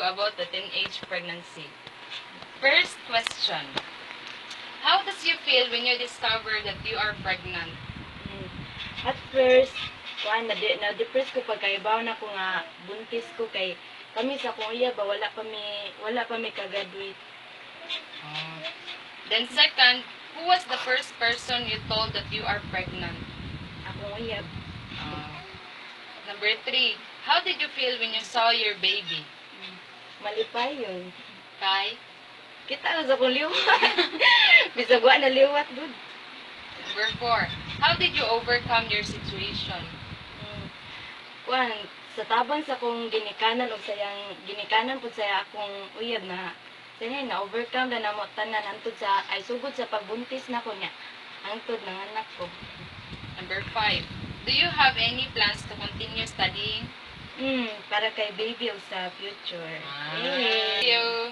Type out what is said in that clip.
about the teenage pregnancy. First question. How does you feel when you discover that you are pregnant? At first, na-depress ko pagkaibaw na ko nga buntis ko kay kami sa kuya ba wala pa mi ka-graduate. Then second, who was the first person you told that you are pregnant? Ako uyab. Number 3, how did you feel when you saw your baby? Malipay yun. Kai? Kita na sa kong liwat. Bisag wa na liwat dud. Number 4, how did you overcome your situation? Kuan sa tabang sa kong ginikanan o sayang ginikanan pud saya akong uyab na sayang na overcome na namo tanan antud sa ay sugod sa pagbuntis na ko niya angtod ng anak ko. Number 5, do you have any plans to continue studying? Para kay baby o sa future. Thank you.